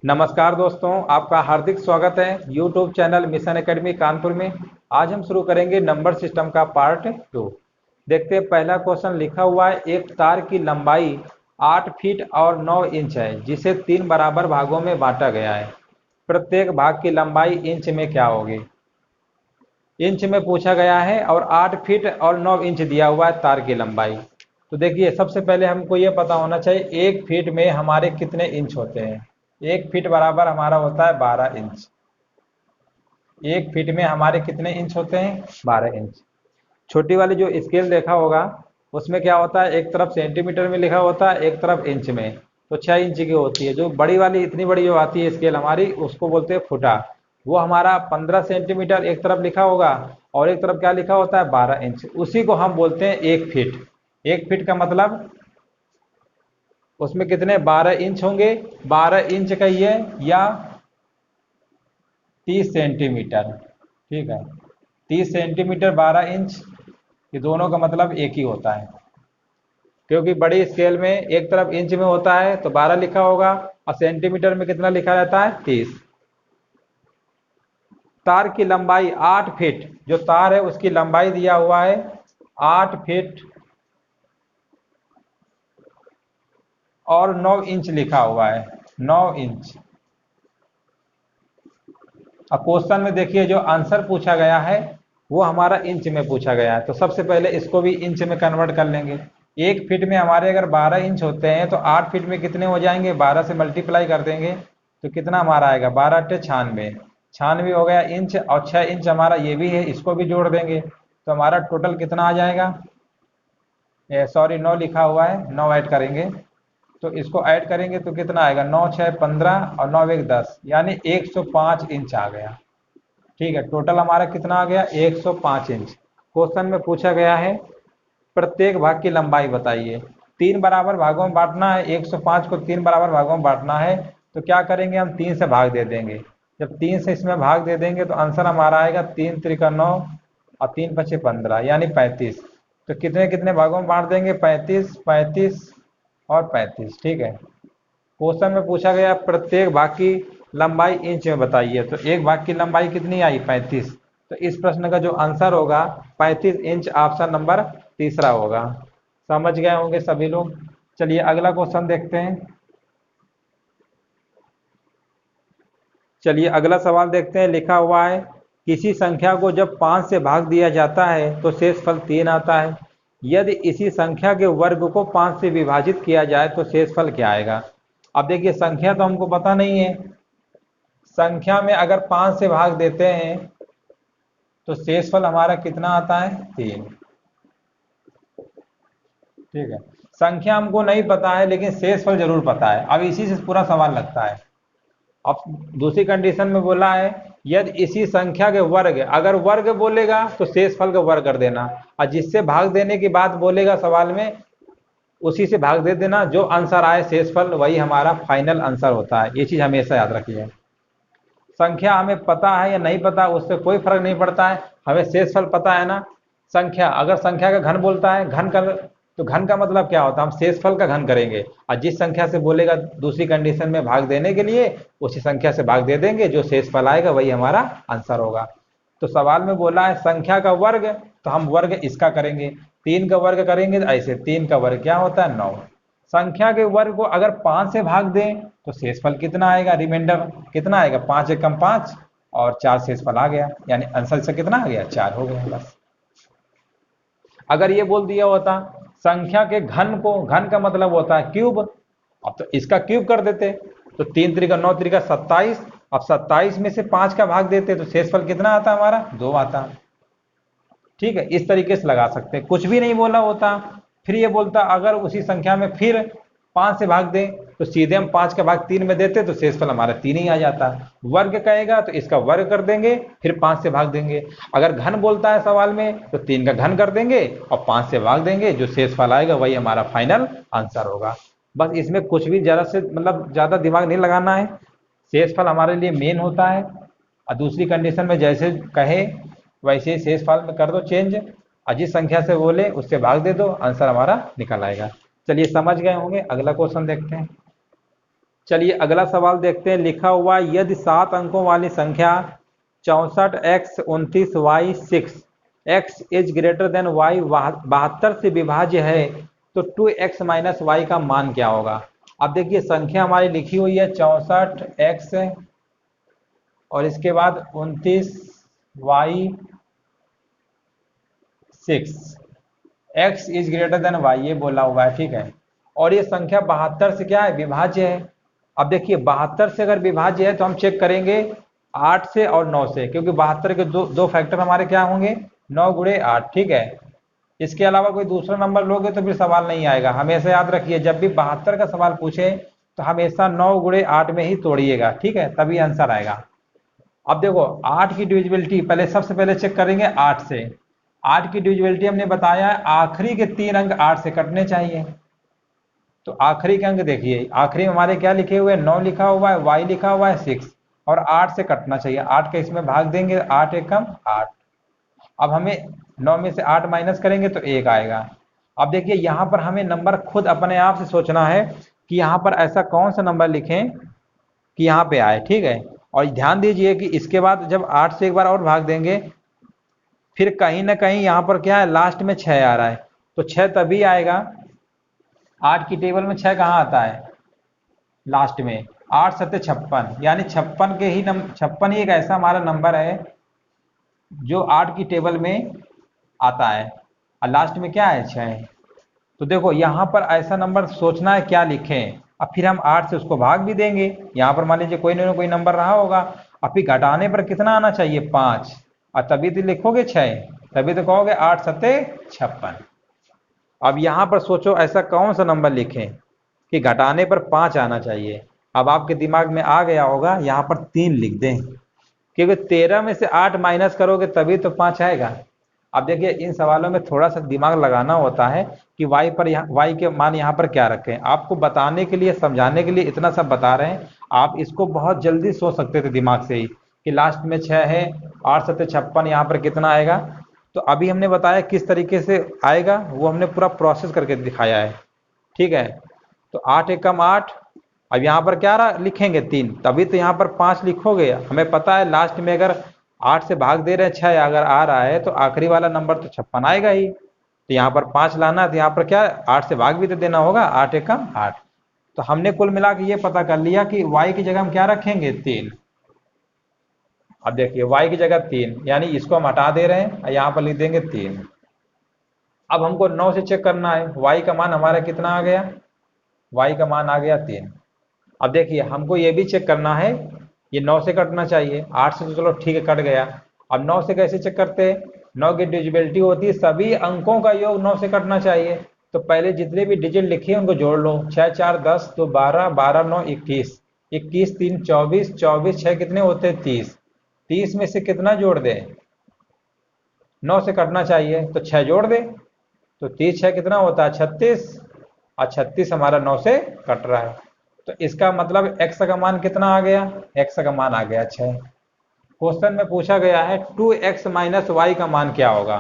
नमस्कार दोस्तों, आपका हार्दिक स्वागत है YouTube channel mission academy Kanpur में। आज हम शुरू करेंगे नंबर सिस्टम का पार्ट 2। देखते हैं, पहला क्वेश्चन लिखा हुआ है, एक तार की लंबाई 8 फीट और 9 इंच है जिसे 3 बराबर भागों में बांटा गया है। प्रत्येक भाग की लंबाई इंच में क्या होगी? इंच में पूछा गया है और 8 फीट और 9 इंच दिया हुआ है तार की लंबाई। तो देखिए, सबसे पहले हमको ये पता होना चाहिए 1 फीट में हमारे कितने इंच होते हैं। 1 फीट बराबर हमारा होता है 12 इंच। 1 फीट में हमारे कितने इंच होते हैं? 12 इंच। छोटी वाली जो स्केल देखा होगा उसमें क्या होता है, एक तरफ सेंटीमीटर में लिखा होता है, एक तरफ इंच में। तो 6 इंच की होती है। जो बड़ी वाली, इतनी बड़ी जो आती है स्केल हमारी, उसको बोलते हैं फुटा। वो हमारा 15 सेंटीमीटर एक तरफ लिखा होगा और एक तरफ क्या लिखा होता है, 12 इंच। उसी को हम बोलते हैं 1 फीट। 1 फीट का मतलब उसमें कितने 12 इंच होंगे। 12 इंच कहिए या 30 सेंटीमीटर। ठीक है, 30 सेंटीमीटर 12 इंच, ये दोनों का मतलब एक ही होता है। क्योंकि बड़ी स्केल में एक तरफ इंच में होता है तो 12 लिखा होगा और सेंटीमीटर में कितना लिखा रहता है, 30। तार की लंबाई 8 फीट, जो तार है उसकी लंबाई दिया हुआ है 8 फीट और 9 इंच लिखा हुआ है, 9 इंच। अब क्वेश्चन में देखिए, जो आंसर पूछा गया है वो हमारा इंच में पूछा गया है। तो सबसे पहले इसको भी इंच में कन्वर्ट कर लेंगे। 1 फीट में हमारे अगर 12 इंच होते हैं तो 8 फीट में कितने हो जाएंगे, 12 से मल्टीप्लाई कर देंगे तो कितना हमारा आएगा, 12 अट्ठे 96। 96 हो गया इंच, और 6 इंच हमारा ये भी है, इसको भी जोड़ देंगे तो हमारा टोटल कितना आ जाएगा। सॉरी, 9 लिखा हुआ है, 9 ऐड करेंगे तो इसको ऐड करेंगे तो कितना आएगा, 9 6 15 और 9 1 10, यानी 105 इंच आ गया। ठीक है, टोटल हमारा कितना आ गया, 105 इंच। क्वेश्चन में पूछा गया है प्रत्येक भाग की लंबाई बताइए। 3 बराबर भागों में बांटना है, 105 को 3 बराबर भागों में बांटना है। तो क्या करेंगे, हम 3 से भाग दे देंगे। जब 3 से इसमें भाग दे देंगे तो आंसर हमारा आएगा 3 त्रिका 9 और 3 पचे 15, यानी 35। तो कितने कितने भागों में बांट देंगे, 35 35 और 35। ठीक है, क्वेश्चन में पूछा गया प्रत्येक भाग की लंबाई इंच में बताइए। तो एक भाग की लंबाई कितनी आई, 35। तो इस प्रश्न का जो आंसर होगा 35 इंच, ऑप्शन नंबर तीसरा होगा। समझ गए होंगे सभी लोग। चलिए अगला क्वेश्चन देखते हैं। चलिए अगला सवाल देखते हैं। लिखा हुआ है, किसी संख्या को जब 5 से भाग दिया जाता है तो शेषफल 3 आता है। यदि इसी संख्या के वर्ग को 5 से विभाजित किया जाए तो शेषफल क्या आएगा? अब देखिए, संख्या तो हमको पता नहीं है। संख्या में अगर 5 से भाग देते हैं तो शेषफल हमारा कितना आता है, 3। ठीक है, संख्या हमको नहीं पता है लेकिन शेषफल जरूर पता है। अब इसी से पूरा सवाल लगता है। अब दूसरी कंडीशन में बोला है, यदि इसी संख्या के वर्ग, अगर वर्ग बोलेगा तो शेषफल का वर्ग कर देना, और जिससे भाग देने की बात बोलेगा सवाल में उसी से भाग दे देना। जो आंसर आए शेषफल, वही हमारा फाइनल आंसर होता है। ये चीज हमेशा याद रखिए। संख्या हमें पता है या नहीं पता उससे कोई फर्क नहीं पड़ता है, हमें शेषफल पता है ना। संख्या, अगर संख्या का घन बोलता है, घन का, तो घन का मतलब क्या होता है, हम शेषफल का घन करेंगे। और जिस संख्या से बोलेगा दूसरी कंडीशन में भाग देने के लिए, उसी संख्या से भाग दे देंगे, जो शेषफल आएगा वही हमारा आंसर होगा। तो सवाल में बोला है संख्या का वर्ग, तो हम वर्ग इसका करेंगे। 3 का वर्ग करेंगे तो ऐसे, 3 का वर्ग क्या होता है, 9। संख्या के वर्ग को अगर 5 से भाग दें तो शेषफल कितना आएगा, रिमाइंडर कितना आएगा, 5 एकम 5 और 4 शेषफल आ गया, यानी आंसर से कितना आ गया, 4 हो गया बस। अगर ये बोल दिया होता संख्या के घन को, घन का मतलब होता है क्यूब, अब तो इसका क्यूब कर देते। तो 3 त्रिका 9 त्रिका 27, अब 27 में से 5 का भाग देते तो शेषफल कितना आता हमारा, 2 आता। ठीक है, इस तरीके से लगा सकते हैं। कुछ भी नहीं बोला होता, फिर ये बोलता अगर उसी संख्या में फिर 5 से भाग दें तो सीधे हम 5 का भाग 3 में देते तो शेषफल हमारा 3 ही आ जाता। वर्ग कहेगा तो इसका वर्ग कर देंगे, फिर 5 से भाग देंगे। अगर घन बोलता है सवाल में तो 3 का घन कर देंगे और 5 से भाग देंगे, जो शेषफल आएगा वही हमारा फाइनल आंसर होगा। बस इसमें कुछ भी जरा से मतलब ज्यादा दिमाग नहीं लगाना है। शेषफल हमारे लिए मेन होता है, और दूसरी कंडीशन में जैसे कहे वैसे ही शेषफल में कर दो चेंज, और जिस संख्या से बोले उससे भाग दे दो, आंसर हमारा निकल आएगा। चलिए समझ गए होंगे। अगला क्वेश्चन देखते हैं। चलिए अगला सवाल देखते हैं। लिखा हुआ यदि 7 अंकों वाली संख्या 64x 29y 6 x is greater than y 72 से विभाज्य है तो 2x माइनस वाई का मान क्या होगा। अब देखिए संख्या हमारी लिखी हुई है 64x और इसके बाद 29y 6 x is greater than y, ये बोला हुआ है, ठीक है। और ये संख्या 72 से क्या है, विभाज्य है। अब देखिए 72 से अगर विभाज्य है तो हम चेक करेंगे 8 से और 9 से, क्योंकि 72 के दो फैक्टर हमारे क्या होंगे, 9 गुणे 8, ठीक है। इसके अलावा कोई दूसरा नंबर लोगे तो फिर सवाल नहीं आएगा। हमेशा याद रखिए जब भी 72 का सवाल पूछे तो हमेशा 9 गुणे 8 में ही तोड़िएगा, ठीक है, तभी आंसर आएगा। अब देखो 8 की डिविजिबिलिटी पहले सबसे पहले चेक करेंगे 8 से। 8 की डिविजिबिलिटी हमने बताया आखिरी के 3 अंक 8 से कटने चाहिए। तो आखिरी के अंक देखिए, आखिरी में हमारे क्या लिखे हुए हैं, 9 लिखा हुआ है, y लिखा हुआ है 6 और 8 से कटना चाहिए। 8 का इसमें भाग देंगे, 8 एकम 8। अब हमें 9 में से 8 माइनस करेंगे तो 1 आएगा। अब देखिए यहाँ पर हमें नंबर खुद अपने आप से सोचना है कि यहाँ पर ऐसा कौन सा नंबर लिखें कि यहाँ पे आए, ठीक है। और ध्यान दीजिए कि इसके बाद जब 8 से एक बार और भाग देंगे फिर कहीं ना कहीं यहाँ पर क्या है, लास्ट में 6 आ रहा है, तो 6 तभी आएगा। 8 की टेबल में 6 कहाँ आता है, लास्ट में। 8 सत्ते 56, यानी 56 के ही 56 ही एक ऐसा हमारा नंबर है जो 8 की टेबल में आता है और लास्ट में क्या है, 6। तो देखो यहाँ पर ऐसा नंबर सोचना है क्या लिखें। अब फिर हम 8 से उसको भाग भी देंगे। यहाँ पर मान लीजिए कोई ना कोई नंबर रहा होगा, अब फिर घटाने पर कितना आना चाहिए, 5, और तभी तो लिखोगे 6, तभी तो कहोगे 8 सत्ते 56। अब यहाँ पर सोचो ऐसा कौन सा नंबर लिखें कि घटाने पर 5 आना चाहिए। अब आपके दिमाग में आ गया होगा, यहाँ पर 3 लिख दें, क्योंकि 13 में से 8 माइनस करोगे तभी तो 5 आएगा। अब देखिए इन सवालों में थोड़ा सा दिमाग लगाना होता है कि y पर y के मान यहाँ पर क्या रखें। आपको बताने के लिए, समझाने के लिए इतना सब बता रहे हैं, आप इसको बहुत जल्दी सोच सकते थे दिमाग से ही कि लास्ट में 6 है, 8 सत्ते 56, यहाँ पर कितना आएगा। तो अभी हमने बताया किस तरीके से आएगा, वो हमने पूरा प्रोसेस करके दिखाया है, ठीक है। तो 8 एकम 8, अब यहाँ पर क्या लिखेंगे, 3, तभी तो यहाँ पर 5 लिखोगे। हमें पता है लास्ट में अगर 8 से भाग दे रहे हैं 6 अगर आ रहा है तो आखिरी वाला नंबर तो 56 आएगा ही। तो यहाँ पर 5 लाना, तो यहाँ पर क्या 8 से भाग भी तो देना होगा, 8 एकम 8। तो हमने कुल मिला के ये पता कर लिया कि y की जगह हम क्या रखेंगे, 3। अब देखिए y की जगह 3, यानी इसको हम हटा दे रहे हैं, यहाँ पर लिख देंगे 3। अब हमको 9 से चेक करना है, y का मान हमारा कितना आ गया, y का मान आ गया 3। अब देखिए हमको ये भी चेक करना है, ये 9 से कटना चाहिए, 8 से तो चलो ठीक है कट गया। अब 9 से कैसे चेक करते हैं, 9 की डिविजिबिलिटी होती है सभी अंकों का योग 9 से कटना चाहिए। तो पहले जितने भी डिजिट लिखे उनको जोड़ लो, 6 4 10, तो 12, 12 9 21, 21 3 24, 24 6 कितने होते हैं, 30। 30 में से कितना जोड़ दें, 9 से कटना चाहिए तो 6 जोड़ दे, तो 30 6 कितना होता है, 36, और 36 हमारा 9 से कट रहा है। तो इसका मतलब x का मान कितना आ गया, x का मान आ गया 6। क्वेश्चन में पूछा गया है 2x माइनस वाई का मान क्या होगा।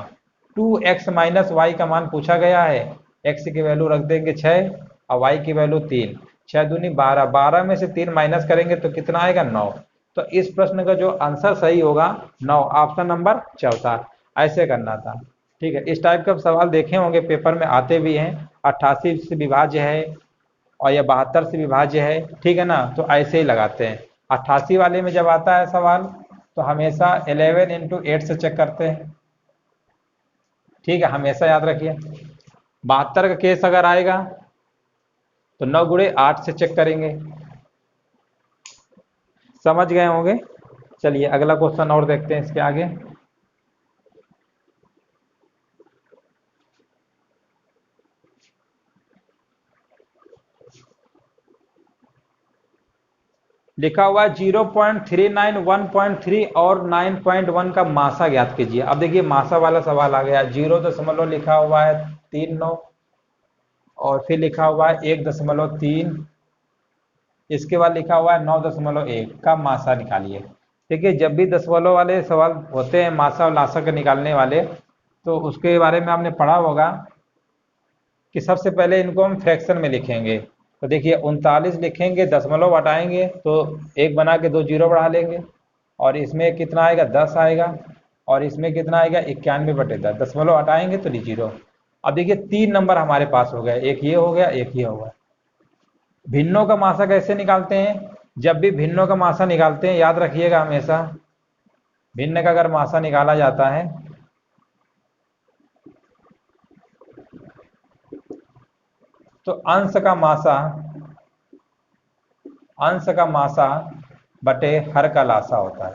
2x माइनस वाई का मान पूछा गया है, x की वैल्यू रख देंगे 6 और y की वैल्यू 3, 6 दूनी 12, 12 में से 3 माइनस करेंगे तो कितना आएगा, 9। तो इस प्रश्न का जो आंसर सही होगा 9, ऑप्शन नंबर चौथा। ऐसे करना था, ठीक है। इस टाइप का सवाल देखे होंगे, पेपर में आते भी हैं। 88 से विभाज्य है और यह 72 से विभाज्य है, ठीक है ना, तो ऐसे ही लगाते हैं। 88 वाले में जब आता है सवाल तो हमेशा 11 × 8 से चेक करते हैं, ठीक है, हमेशा याद रखिए। 72 का केस अगर आएगा तो 9 गुणे 8 से चेक करेंगे। समझ गए होंगे। चलिए अगला क्वेश्चन और देखते हैं इसके आगे। लिखा हुआ है 0.39, 1.3 और 9.1 का मासा ज्ञात कीजिए। अब देखिए मासा वाला सवाल आ गया, 0 लिखा हुआ है 39 और फिर लिखा हुआ है 1.3, इसके बाद लिखा हुआ है 9.1 का मासा निकालिए। देखिए जब भी दशमलव वाले सवाल होते हैं मासा और लासा के निकालने वाले, तो उसके बारे में आपने पढ़ा होगा कि सबसे पहले इनको हम फ्रैक्शन में लिखेंगे। तो देखिए 39 लिखेंगे, दशमलव हटाएंगे तो एक बना के 2 जीरो बढ़ा लेंगे, और इसमें कितना आएगा 10 आएगा, और इसमें कितना आएगा 91/10, दशमलव हटाएंगे तो जीरो। अब देखिए 3 नंबर हमारे पास हो गए, एक ये हो गया, एक ये हो गया। भिन्नों का मासा कैसे निकालते हैं? जब भी भिन्नों का मासा निकालते हैं याद रखिएगा हमेशा, भिन्न का अगर मासा निकाला जाता है तो अंश का मासा बटे हर का लासा होता है।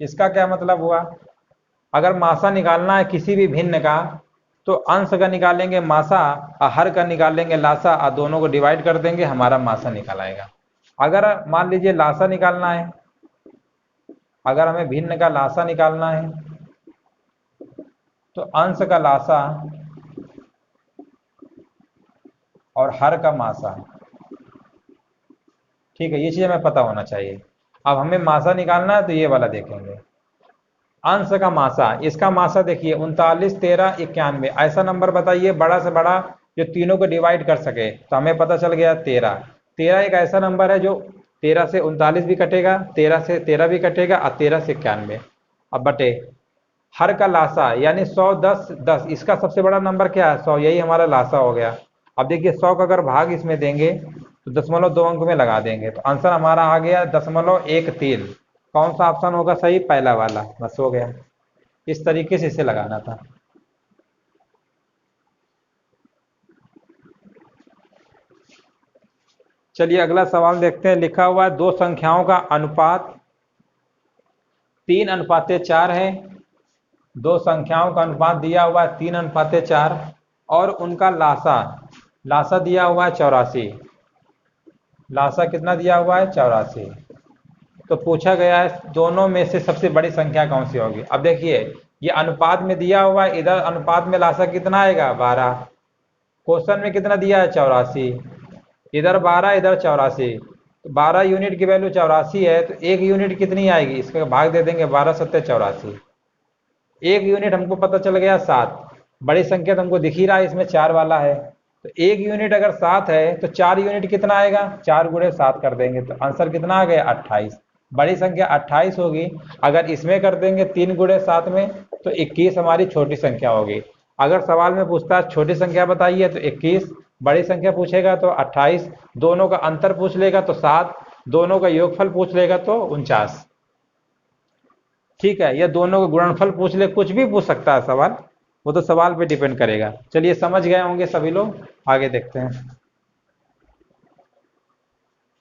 इसका क्या मतलब हुआ? अगर मासा निकालना है किसी भी भिन्न का तो अंश का निकालेंगे मासा और हर का निकालेंगे लासा, और दोनों को डिवाइड कर देंगे, हमारा मासा निकल आएगा। अगर मान लीजिए लासा निकालना है, अगर हमें भिन्न का लासा निकालना है तो अंश का लासा और हर का मासा, ठीक है, ये चीज हमें पता होना चाहिए। अब हमें मासा निकालना है तो ये वाला देखेंगे, अंश का मासा। इसका मासा देखिए 39, 13, 91, ऐसा नंबर बताइए बड़ा से बड़ा जो तीनों को डिवाइड कर सके। तो हमें पता चल गया 13। 13 एक ऐसा नंबर है जो 13 से 39 भी कटेगा, 13 से 13 भी कटेगा, और 13 से 91। अब बटे हर का लासा यानी 100, 10, 10, इसका सबसे बड़ा नंबर क्या है? 100, यही हमारा लासा हो गया। अब देखिए 100 का अगर भाग इसमें देंगे तो 0.2 अंक में लगा देंगे, तो आंसर हमारा आ गया 0.13। कौन सा ऑप्शन होगा सही? पहला वाला, बस हो गया। इस तरीके से इसे लगाना था। चलिए अगला सवाल देखते हैं। लिखा हुआ है दो संख्याओं का अनुपात 3:4 है। दो संख्याओं का अनुपात दिया हुआ है 3:4 और उनका लासा दिया हुआ है 84। लासा कितना दिया हुआ है? 84। तो पूछा गया है दोनों में से सबसे बड़ी संख्या कौन सी होगी। अब देखिए ये अनुपात में दिया हुआ है, इधर अनुपात में लासा कितना आएगा? 12। क्वेश्चन में कितना दिया है? 84। इधर 12, इधर 84, तो 12 यूनिट की वैल्यू 84 है, तो एक यूनिट कितनी आएगी? इसका भाग दे देंगे, 12 सत्ते 84। एक यूनिट हमको पता चल गया 7। बड़ी संख्या तो हमको दिख ही रहा है, इसमें 4 वाला है, तो एक यूनिट अगर 7 है तो 4 यूनिट कितना आएगा? 4 गुणे 7 कर देंगे तो आंसर कितना आ गया? 28। बड़ी संख्या 28 होगी। अगर इसमें कर देंगे 3 गुणे 7 में तो 21 हमारी छोटी संख्या होगी। अगर सवाल में पूछता है छोटी संख्या बताइए तो 21, बड़ी संख्या पूछेगा तो 28, दोनों का अंतर पूछ लेगा तो 7, दोनों का योगफल पूछ लेगा तो 49। ठीक है, या दोनों का गुणनफल पूछ ले, कुछ भी पूछ सकता है सवाल, वो तो सवाल पे डिपेंड करेगा। चलिए समझ गए होंगे सभी लोग, आगे देखते हैं।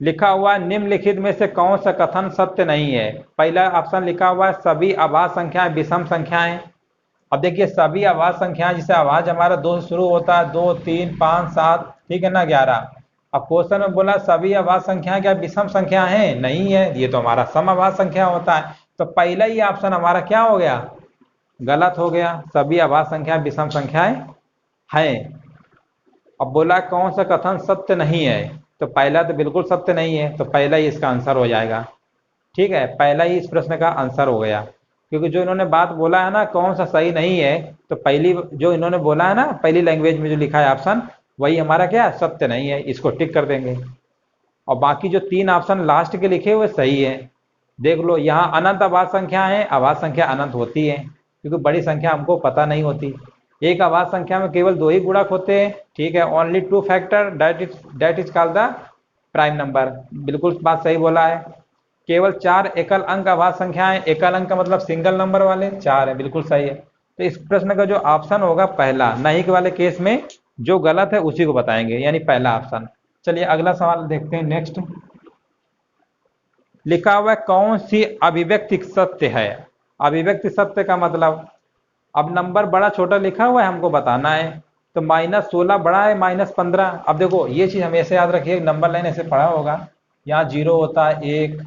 लिखा हुआ है निम्नलिखित में से कौन सा कथन सत्य नहीं है। पहला ऑप्शन लिखा हुआ है सभी अभाज्य संख्याएं विषम संख्याएं। अब देखिए सभी अभाज्य संख्याएं, जिसे आवाज हमारा 2 से शुरू होता है, 2, 3, 5, 7, ठीक है ना, 11। अब क्वेश्चन में बोला सभी अभाज्य संख्याएं क्या विषम संख्या है? नहीं है, ये तो हमारा समअभाज्य संख्या होता है। तो पहला ही ऑप्शन हमारा क्या हो गया? गलत हो गया। सभी अभाज्य संख्याएं विषम संख्याएं हैं। अब बोला कौन सा कथन सत्य नहीं है, तो पहला तो बिल्कुल सत्य नहीं है, तो पहला ही इसका आंसर हो जाएगा। ठीक है, पहला ही इस प्रश्न का आंसर हो गया, क्योंकि जो इन्होंने बात बोला है ना कौन सा सही नहीं है, तो पहली जो इन्होंने बोला है ना पहली लैंग्वेज में जो लिखा है ऑप्शन, वही हमारा क्या सत्य नहीं है, इसको टिक कर देंगे। और बाकी जो 3 ऑप्शन लास्ट के लिखे हुए सही है। देख लो यहाँ अनंत अभाज्य संख्या है, अभाज्य संख्या अनंत होती है, क्योंकि बड़ी संख्या हमको पता नहीं होती। एक अभाज्य संख्या में केवल 2 ही गुणक होते हैं, ठीक है, only 2 factor that is called the prime number. बिल्कुल बात सही बोला है। केवल 4 एकल अंक अभाज्य संख्याएं, एकल अंक का मतलब सिंगल नंबर वाले 4 है, बिल्कुल सही है। तो इस प्रश्न का जो ऑप्शन होगा पहला, नहीं के वाले केस में जो गलत है उसी को बताएंगे, यानी पहला ऑप्शन। चलिए अगला सवाल देखते हैं। नेक्स्ट लिखा हुआ है कौन सी अभिव्यक्ति सत्य है। अभिव्यक्ति सत्य का मतलब, अब नंबर बड़ा छोटा लिखा हुआ है, हमको बताना है। तो -16 बड़ा है -15। अब देखो ये चीज हमेशा याद रखिए, नंबर लाइन ऐसे पढ़ा होगा, यहाँ 0 होता है 1,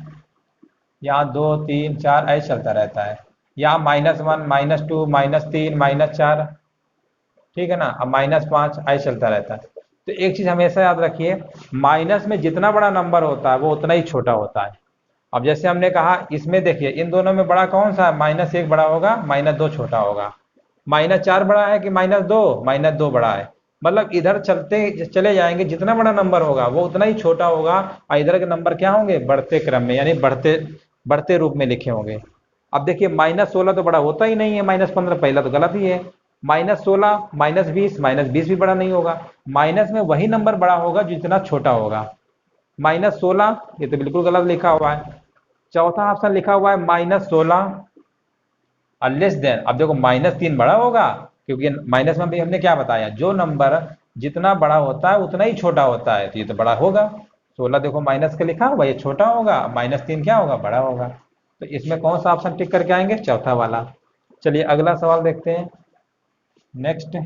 यहाँ 2, 3, 4 ऐसे चलता रहता है, यहाँ -1, -2, -3, -4, ठीक है ना, अब -5 ऐसे चलता रहता है। तो एक चीज हमेशा याद रखिए, माइनस में जितना बड़ा नंबर होता है वो उतना ही छोटा होता है। अब जैसे हमने कहा इसमें देखिए इन दोनों में बड़ा कौन सा है? -1 बड़ा होगा, -2 छोटा होगा। -4 बड़ा है कि -2? -2 बड़ा है। मतलब इधर चलते चले जाएंगे, जितना बड़ा नंबर होगा वो उतना ही छोटा होगा, और इधर के नंबर क्या होंगे, बढ़ते क्रम में, यानी बढ़ते बढ़ते रूप में लिखे होंगे। अब देखिए -16 तो बड़ा होता ही नहीं है, -15 पहला तो गलत ही है। -16, -20, -20 भी बड़ा नहीं होगा। माइनस में वही नंबर बड़ा होगा जितना छोटा होगा। -16 ये तो बिल्कुल गलत लिखा हुआ है। चौथा ऑप्शन लिखा हुआ है -16 और लेस देन। अब देखो -3 बड़ा होगा, क्योंकि माइनस में भी हमने क्या बताया, जो नंबर जितना बड़ा होता है उतना ही छोटा होता है, तो ये तो बड़ा होगा। 16 देखो माइनस के लिखा हुआ, ये छोटा होगा, -3 क्या होगा, बड़ा होगा। तो इसमें कौन सा ऑप्शन टिक करके आएंगे, चौथा वाला। चलिए अगला सवाल देखते हैं। नेक्स्ट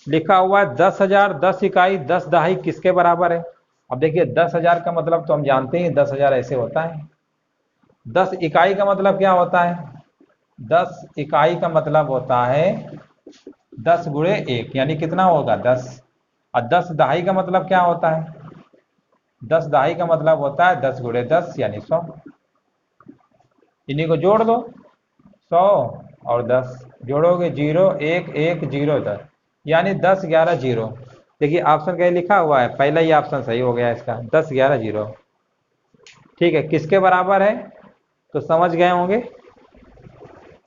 लिखा हुआ है 10,000 10 इकाई 10 दहाई किसके बराबर है। अब देखिए 10,000 का मतलब तो हम जानते हैं 10,000 ऐसे होता है। 10 इकाई का मतलब क्या होता है, 10 इकाई का मतलब होता है 10 गुणे 1, यानी कितना होगा 10। और 10 दहाई का मतलब क्या होता है, 10 दहाई का मतलब होता है 10 गुणे 10 यानी 100। इन्हीं को जोड़ दो, 100 और 10 जोड़ोगे 0 1 1 0 10, यानी 10 11 0। देखिए ऑप्शन क्या लिखा हुआ है, पहला ही ऑप्शन सही हो गया इसका, 10 11 0। ठीक है, किसके बराबर है तो समझ गए होंगे।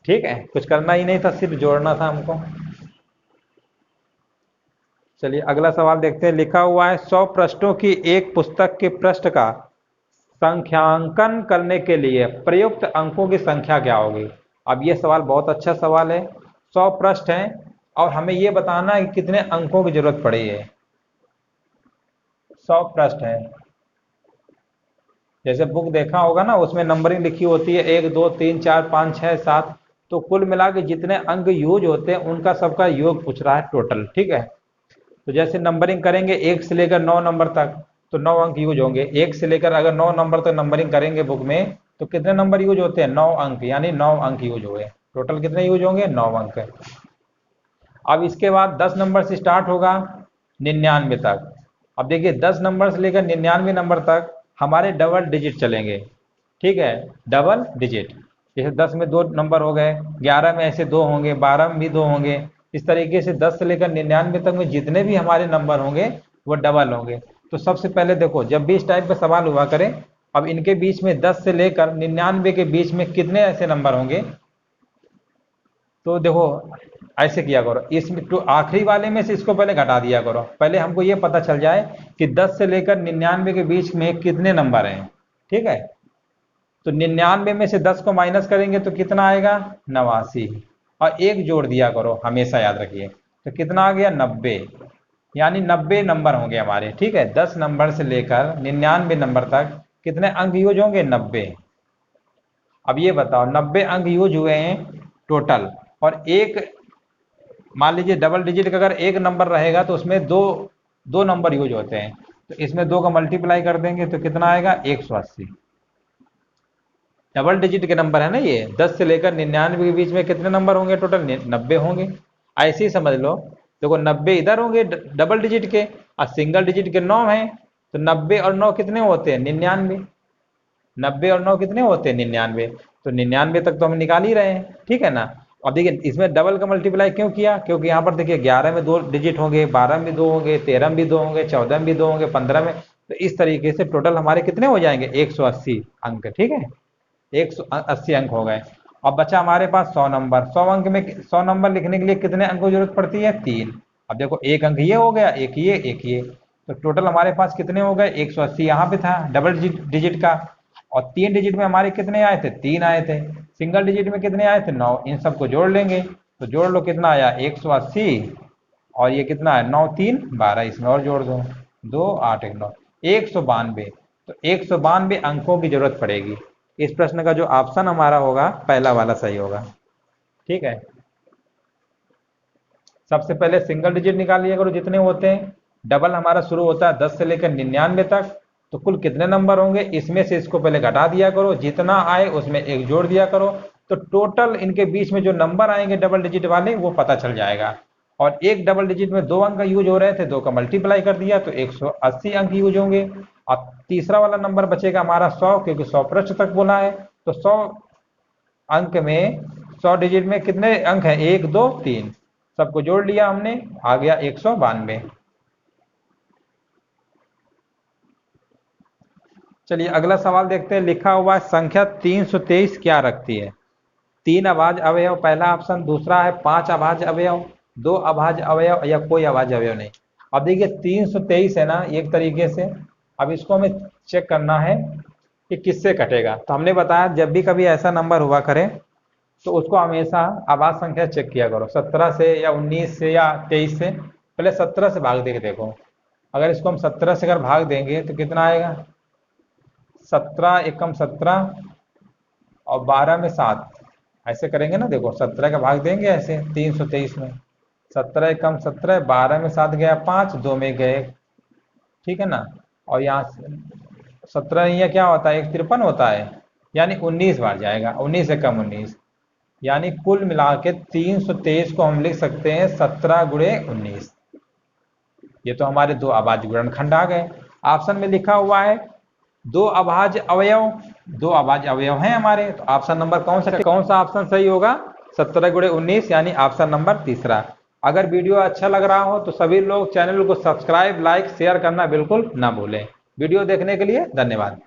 ठीक है, कुछ करना ही नहीं था, सिर्फ जोड़ना था हमको। चलिए अगला सवाल देखते हैं। लिखा हुआ है 100 पृष्ठों की एक पुस्तक के पृष्ठ का संख्यांकन करने के लिए प्रयुक्त अंकों की संख्या क्या होगी। अब ये सवाल बहुत अच्छा सवाल है। 100 पृष्ठ हैं और हमें ये बताना है कि कितने अंकों की जरूरत पड़ी है। 100 पृष्ठ है, जैसे बुक देखा होगा ना, उसमें नंबरिंग लिखी होती है 1 2 3 4 5 6 7, तो कुल मिला के जितने अंक यूज होते हैं उनका सबका योग पूछ रहा है टोटल। ठीक है, तो जैसे नंबरिंग करेंगे 1 से लेकर 9 नंबर तक, तो 9 अंक यूज होंगे। 1 से लेकर अगर 9 नंबर तक नंबरिंग करेंगे बुक में, तो कितने नंबर यूज होते हैं, 9 अंक, यानी 9 अंक यूज हुए। टोटल कितने यूज होंगे, 9 अंक। अब इसके बाद 10 नंबर से स्टार्ट होगा 99 तक। अब देखिए 10 नंबर से लेकर 99 नंबर तक हमारे डबल डिजिट चलेंगे। ठीक है, डबल डिजिट, जैसे 10 में 2 नंबर हो गए, 11 में ऐसे 2 होंगे, 12 में भी 2 होंगे। इस तरीके से 10 से लेकर 99 तक में जितने भी हमारे नंबर होंगे वो डबल होंगे। तो सबसे पहले देखो, जब भी इस टाइप का सवाल हुआ करें, अब इनके बीच में 10 से लेकर 99 के बीच में कितने ऐसे नंबर होंगे, तो देखो ऐसे किया करो, इसमें तो आखिरी वाले में से इसको पहले घटा दिया करो, पहले हमको ये पता चल जाए कि 10 से लेकर 99 के बीच में कितने नंबर हैं। ठीक है, तो 99 में से 10 को माइनस करेंगे तो कितना आएगा, 89, और एक जोड़ दिया करो, हमेशा याद रखिए। तो कितना आ गया, 90, यानी 90 नंबर होंगे हमारे। ठीक है, 10 नंबर से लेकर 99 नंबर तक कितने अंक यूज होंगे, 90। अब ये बताओ 90 अंक यूज हुए हैं टोटल, और एक मान लीजिए डबल डिजिट का अगर एक नंबर रहेगा तो उसमें दो दो नंबर यूज होते हैं, तो इसमें 2 का मल्टीप्लाई कर देंगे तो कितना आएगा, 180। डबल डिजिट के नंबर है ना ये। 10 से लेकर 99 के बीच में कितने नंबर होंगे टोटल, 90 होंगे। ऐसे ही समझ लो, देखो 90 इधर होंगे डबल डिजिट के, और सिंगल डिजिट के 9 हैं, तो 90 और 9 कितने होते हैं, 99। 90 और 9 कितने होते हैं, 99। तो 99 तक तो हम निकाल ही रहे हैं। ठीक है ना। अब देखिए इसमें डबल का मल्टीप्लाई क्यों किया, क्योंकि यहाँ पर देखिए 11 में 2 डिजिट होंगे, 12 में 2 होंगे, 13 में भी 2 होंगे, 14 में भी 2 होंगे, 15 में, तो इस तरीके से टोटल हमारे कितने हो जाएंगे, 180 अंक। ठीक है, 180 अंक हो गए। अब बचा हमारे पास 100 नंबर। 100 अंक में 100 नंबर लिखने के लिए कितने अंकों की जरूरत पड़ती है, 3। अब देखो एक अंक ये हो गया, एक ये एक ये, तो टोटल हमारे पास कितने हो गए, 180 यहाँ पे था डबल डिजिट का, और 3 डिजिट में हमारे कितने आए थे, 3 आए थे। सिंगल डिजिट में कितने आए थे, 9। इन सबको जोड़ लेंगे तो जोड़ लो कितना आया, 180, और ये कितना है, 9 3 12, इसमें और जोड़ दो, 2 8 1 9, 192। तो 192 अंकों की जरूरत पड़ेगी। इस प्रश्न का जो ऑप्शन हमारा होगा पहला वाला सही होगा। ठीक है, सबसे पहले सिंगल डिजिट निकाल लिया करो जितने होते हैं। डबल हमारा शुरू होता है 10 से लेकर 99 तक, तो कुल कितने नंबर होंगे, इसमें से इसको पहले घटा दिया करो, जितना आए उसमें एक जोड़ दिया करो, तो टोटल इनके बीच में जो नंबर आएंगे डबल डिजिट वाले वो पता चल जाएगा। और एक डबल डिजिट में 2 अंक यूज हो रहे थे, 2 का मल्टीप्लाई कर दिया तो 180 अंक यूज होंगे। अब तीसरा वाला नंबर बचेगा हमारा 100, क्योंकि 100 पृष्ठ तक बोला है, तो 100 अंक में 100 डिजिट में कितने अंक हैं, 1 2 3, सबको जोड़ लिया हमने, आ गया 192। चलिए अगला सवाल देखते हैं। लिखा हुआ है संख्या 323 क्या रखती है? 3 अभाज्य अवयव पहला ऑप्शन, दूसरा है 5 अभाज्य अवयव, 2 अभाज्य अवयव या कोई अभाज्य अवयव नहीं। अब देखिए 323 है ना एक तरीके से, अब इसको हमें चेक करना है कि किससे कटेगा। तो हमने बताया जब भी कभी ऐसा नंबर हुआ करे तो उसको हमेशा अभाज्य संख्या चेक किया करो, 17 से या 19 से या 23 से। पहले 17 से भाग देके देखो, अगर इसको हम 17 से अगर भाग देंगे तो कितना आएगा? 17 एकम 17 और 12 में 7, ऐसे करेंगे ना। देखो 17 का भाग देंगे ऐसे 323 में, 17 एकम 17, 12 में 7 गया 5, 2 में गए, ठीक है ना। और यहाँ 17 ये क्या होता है? 153 होता है, यानी 19 बार जाएगा, 19 एकम 19, यानी कुल मिला के 323 को हम लिख सकते हैं 17 गुणे 19। ये तो हमारे दो अभाज्य गुणनखंड आ गए। ऑप्शन में लिखा हुआ है 2 अभाज्य अवयव, 2 अभाज्य अवयव हैं हमारे, तो ऑप्शन नंबर कौन सा ऑप्शन सही होगा? 17 गुणे 19, यानी ऑप्शन नंबर तीसरा। अगर वीडियो अच्छा लग रहा हो तो सभी लोग चैनल को सब्सक्राइब, लाइक, शेयर करना बिल्कुल ना भूलें। वीडियो देखने के लिए धन्यवाद।